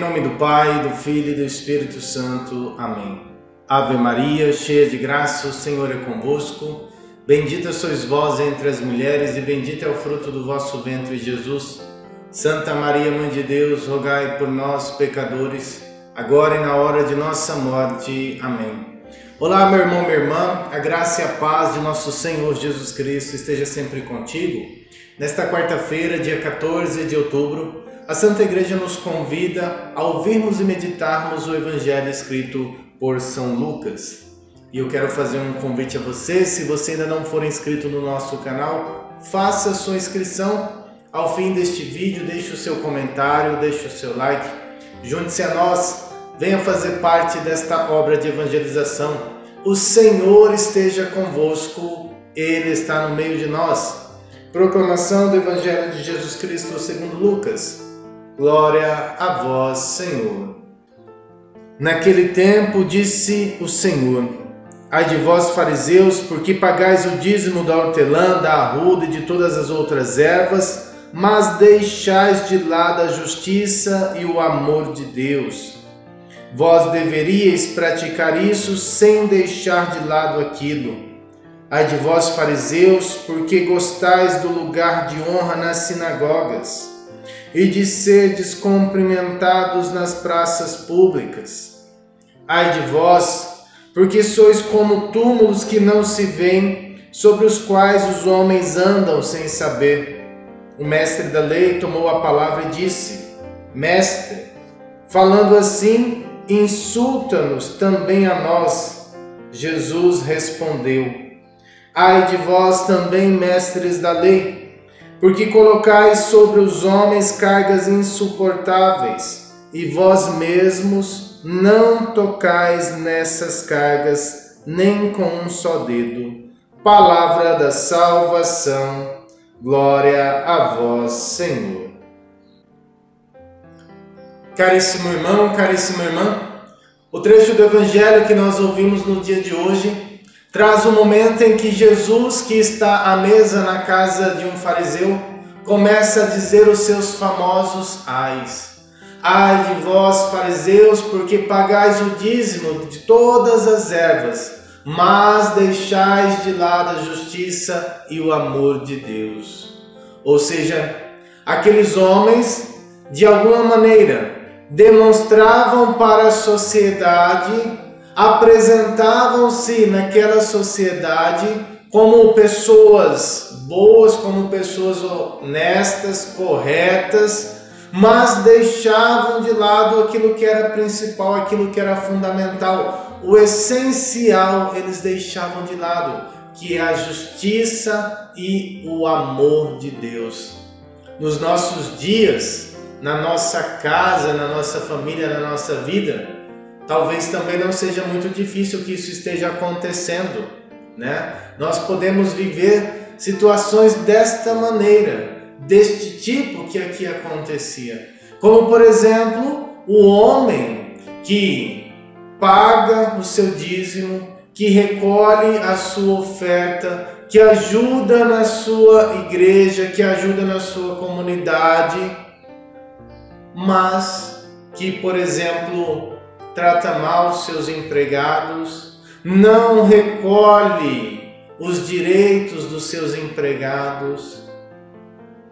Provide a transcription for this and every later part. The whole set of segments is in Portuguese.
nome do Pai, do Filho e do Espírito Santo. Amém. Ave Maria, cheia de graça, o Senhor é convosco. Bendita sois vós entre as mulheres e bendito é o fruto do vosso ventre, Jesus. Santa Maria, Mãe de Deus, rogai por nós, pecadores, agora e na hora de nossa morte. Amém. Olá, meu irmão, minha irmã, a graça e a paz de nosso Senhor Jesus Cristo esteja sempre contigo. Nesta quarta-feira, dia 14 de outubro, a Santa Igreja nos convida a ouvirmos e meditarmos o Evangelho escrito por São Lucas. E eu quero fazer um convite a você, se você ainda não for inscrito no nosso canal, faça a sua inscrição. Ao fim deste vídeo, deixe o seu comentário, deixe o seu like, junte-se a nós, venha fazer parte desta obra de evangelização. O Senhor esteja convosco, Ele está no meio de nós. Proclamação do Evangelho de Jesus Cristo segundo Lucas. Glória a vós, Senhor. Naquele tempo disse o Senhor: Ai de vós, fariseus, porque pagais o dízimo da hortelã, da arruda e de todas as outras ervas, mas deixais de lado a justiça e o amor de Deus. Vós deveríeis praticar isso sem deixar de lado aquilo. Ai de vós, fariseus, porque gostais do lugar de honra nas sinagogas e de serdes cumprimentados nas praças públicas. Ai de vós, porque sois como túmulos que não se veem, sobre os quais os homens andam sem saber. O mestre da lei tomou a palavra e disse: Mestre, falando assim, insulta-nos também a nós. Jesus respondeu: Ai de vós também, mestres da lei, porque colocais sobre os homens cargas insuportáveis, e vós mesmos não tocais nessas cargas, nem com um só dedo. Palavra da salvação. Glória a vós, Senhor. Caríssimo irmão, caríssima irmã, o trecho do Evangelho que nós ouvimos no dia de hoje traz o momento em que Jesus, que está à mesa na casa de um fariseu, começa a dizer os seus famosos ais. Ai de vós, fariseus, porque pagais o dízimo de todas as ervas, mas deixais de lado a justiça e o amor de Deus. Ou seja, aqueles homens, de alguma maneira, demonstravam para a sociedade, apresentavam-se naquela sociedade como pessoas boas, como pessoas honestas, corretas, mas deixavam de lado aquilo que era principal, aquilo que era fundamental, o essencial eles deixavam de lado, que é a justiça e o amor de Deus. Nos nossos dias, na nossa casa, na nossa família, na nossa vida, talvez também não seja muito difícil que isso esteja acontecendo, né? Nós podemos viver situações desta maneira, deste tipo que aqui acontecia. Como, por exemplo, o homem que paga o seu dízimo, que recolhe a sua oferta, que ajuda na sua igreja, que ajuda na sua comunidade, mas que, por exemplo, trata mal os seus empregados, não recolhe os direitos dos seus empregados,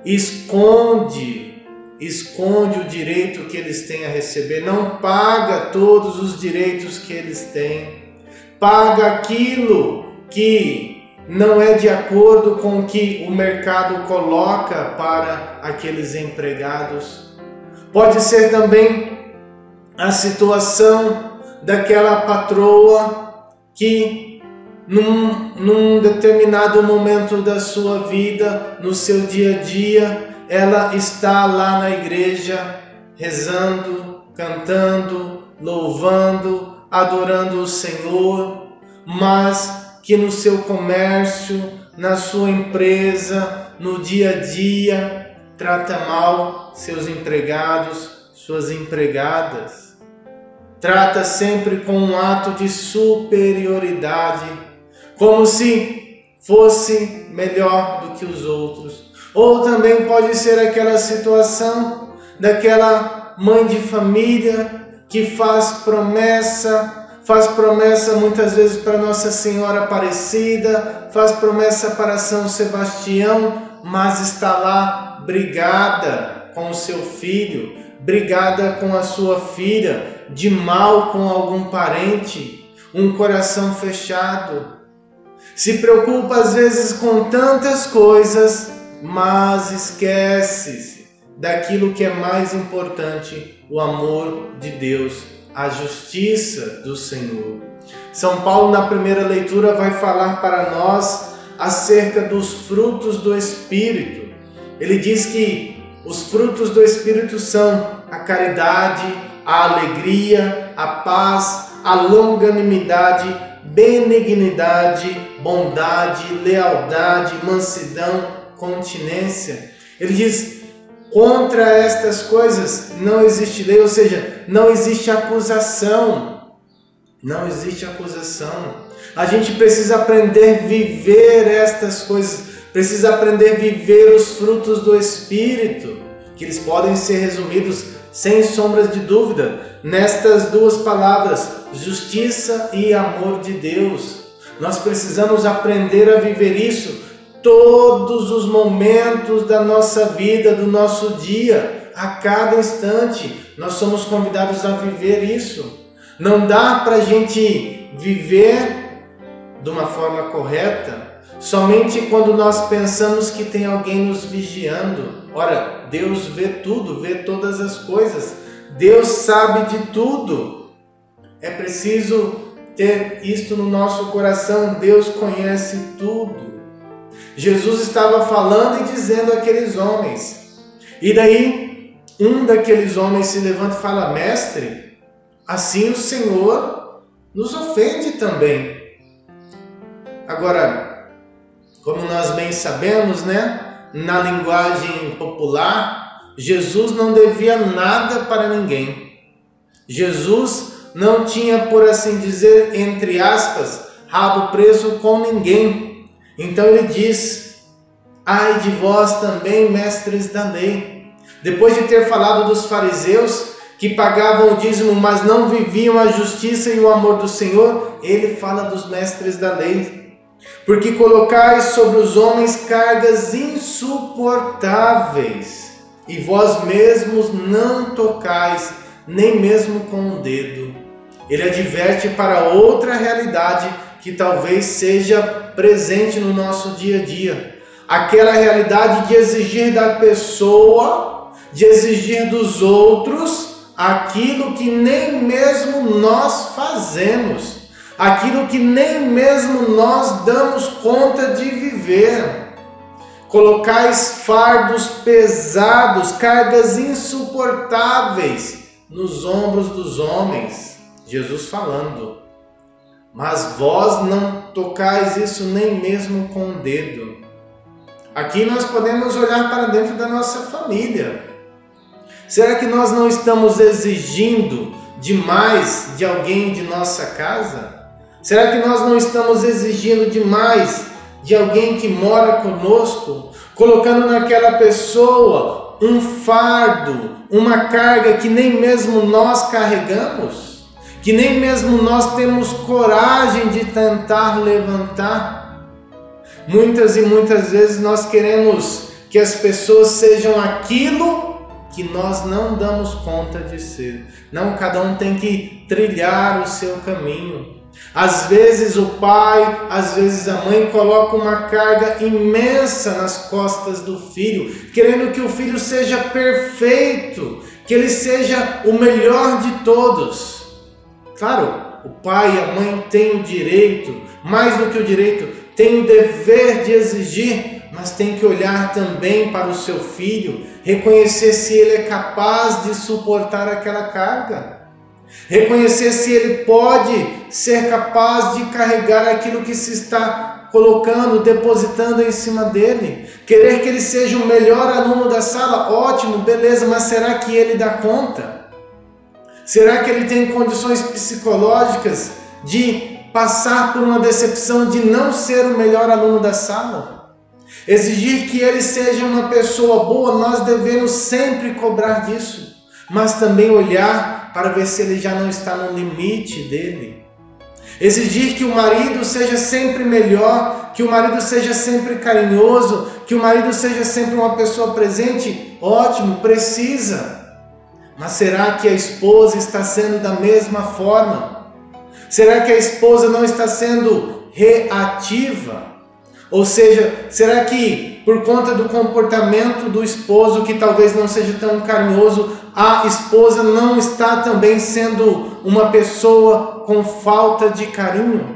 esconde o direito que eles têm a receber, não paga todos os direitos que eles têm, paga aquilo que não é de acordo com o que o mercado coloca para aqueles empregados. Pode ser também a situação daquela patroa que num determinado momento da sua vida, no seu dia a dia, ela está lá na igreja rezando, cantando, louvando, adorando o Senhor, mas que no seu comércio, na sua empresa, no dia a dia, trata mal seus empregados, suas empregadas. Trata sempre com um ato de superioridade, como se fosse melhor do que os outros. Ou também pode ser aquela situação daquela mãe de família que faz promessa muitas vezes para Nossa Senhora Aparecida, faz promessa para São Sebastião, mas está lá brigada com o seu filho, brigada com a sua filha, de mal com algum parente, um coração fechado. Se preocupa às vezes com tantas coisas, mas esquece-se daquilo que é mais importante, o amor de Deus, a justiça do Senhor. São Paulo, na primeira leitura, vai falar para nós acerca dos frutos do Espírito. Ele diz que os frutos do Espírito são a caridade, a alegria, a paz, a longanimidade, benignidade, bondade, lealdade, mansidão, continência. Ele diz: contra estas coisas não existe lei, ou seja, não existe acusação. Não existe acusação. A gente precisa aprender a viver estas coisas, precisa aprender a viver os frutos do Espírito, que eles podem ser resumidos, sem sombras de dúvida, nestas duas palavras, justiça e amor de Deus. Nós precisamos aprender a viver isso todos os momentos da nossa vida, do nosso dia, a cada instante. Nós somos convidados a viver isso. Não dá para a gente viver de uma forma correta somente quando nós pensamos que tem alguém nos vigiando. Ora, Deus vê tudo, vê todas as coisas. Deus sabe de tudo. É preciso ter isto no nosso coração. Deus conhece tudo. Jesus estava falando e dizendo àqueles homens. E daí, um daqueles homens se levanta e fala: mestre, assim o Senhor nos ofende também. Agora, como nós bem sabemos, na linguagem popular, Jesus não devia nada para ninguém. Jesus não tinha, por assim dizer, entre aspas, rabo preso com ninguém. Então ele diz: ai de vós também, mestres da lei. Depois de ter falado dos fariseus que pagavam o dízimo, mas não viviam a justiça e o amor do Senhor, ele fala dos mestres da lei. Porque colocais sobre os homens cargas insuportáveis, e vós mesmos não tocais, nem mesmo com um dedo. Ele adverte para outra realidade que talvez seja presente no nosso dia a dia. Aquela realidade de exigir da pessoa, de exigir dos outros, aquilo que nem mesmo nós fazemos, aquilo que nem mesmo nós damos conta de viver. Colocais fardos pesados, cargas insuportáveis nos ombros dos homens. Jesus falando. Mas vós não tocais isso nem mesmo com o dedo. Aqui nós podemos olhar para dentro da nossa família. Será que nós não estamos exigindo demais de alguém de nossa casa? Será que nós não estamos exigindo demais de alguém que mora conosco? Colocando naquela pessoa um fardo, uma carga que nem mesmo nós carregamos? Que nem mesmo nós temos coragem de tentar levantar? Muitas e muitas vezes nós queremos que as pessoas sejam aquilo que nós não damos conta de ser. Não, cada um tem que trilhar o seu caminho. Às vezes o pai, às vezes a mãe coloca uma carga imensa nas costas do filho, querendo que o filho seja perfeito, que ele seja o melhor de todos. Claro, o pai e a mãe têm o direito, mais do que o direito, têm o dever de exigir, mas tem que olhar também para o seu filho, reconhecer se ele é capaz de suportar aquela carga. Reconhecer se ele pode ser capaz de carregar aquilo que se está colocando, depositando em cima dele. Querer que ele seja o melhor aluno da sala, ótimo, beleza, mas será que ele dá conta? Será que ele tem condições psicológicas de passar por uma decepção de não ser o melhor aluno da sala? Exigir que ele seja uma pessoa boa, nós devemos sempre cobrar disso. mas também olhar para ver se ele já não está no limite dele. Exigir que o marido seja sempre melhor, que o marido seja sempre carinhoso, que o marido seja sempre uma pessoa presente, ótimo, precisa. Mas será que a esposa está sendo da mesma forma? Será que a esposa não está sendo reativa? Ou seja, será que por conta do comportamento do esposo, que talvez não seja tão carinhoso, a esposa não está também sendo uma pessoa com falta de carinho?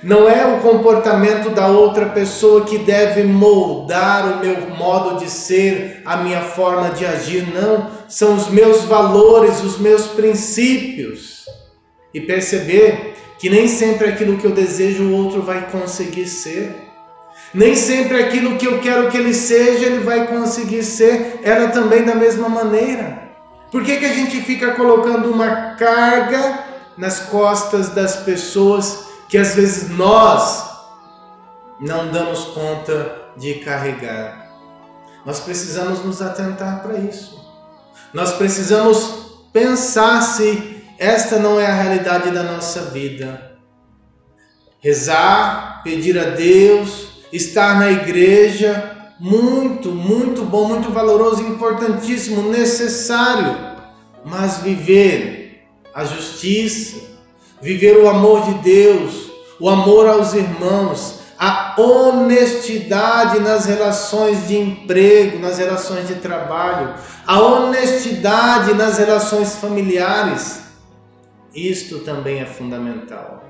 Não é o comportamento da outra pessoa que deve moldar o meu modo de ser, a minha forma de agir, não. São os meus valores, os meus princípios. E perceber que nem sempre aquilo que eu desejo o outro vai conseguir ser. Nem sempre aquilo que eu quero que ele seja, ele vai conseguir ser, ela também da mesma maneira. Por que a gente fica colocando uma carga nas costas das pessoas que às vezes nós não damos conta de carregar? Nós precisamos nos atentar para isso. Nós precisamos pensar se esta não é a realidade da nossa vida. Rezar, pedir a Deus, estar na igreja, muito bom, muito valoroso, importantíssimo, necessário. Mas viver a justiça, viver o amor de Deus, o amor aos irmãos, a honestidade nas relações de emprego, nas relações de trabalho, a honestidade nas relações familiares, isto também é fundamental.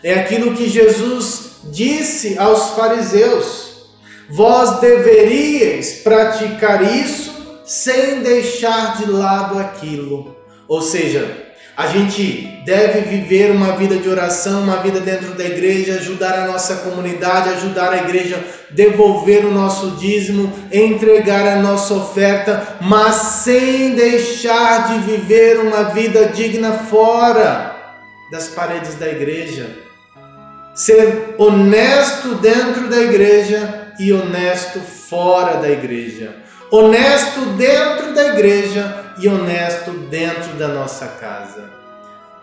É aquilo que Jesus disse aos fariseus: vós deveríeis praticar isso sem deixar de lado aquilo. Ou seja, a gente deve viver uma vida de oração, uma vida dentro da igreja, ajudar a nossa comunidade, ajudar a igreja, devolver o nosso dízimo, entregar a nossa oferta, mas sem deixar de viver uma vida digna fora das paredes da igreja. Ser honesto dentro da igreja e honesto fora da igreja. Honesto dentro da igreja e honesto dentro da nossa casa.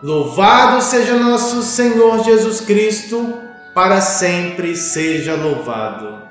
Louvado seja nosso Senhor Jesus Cristo, para sempre seja louvado.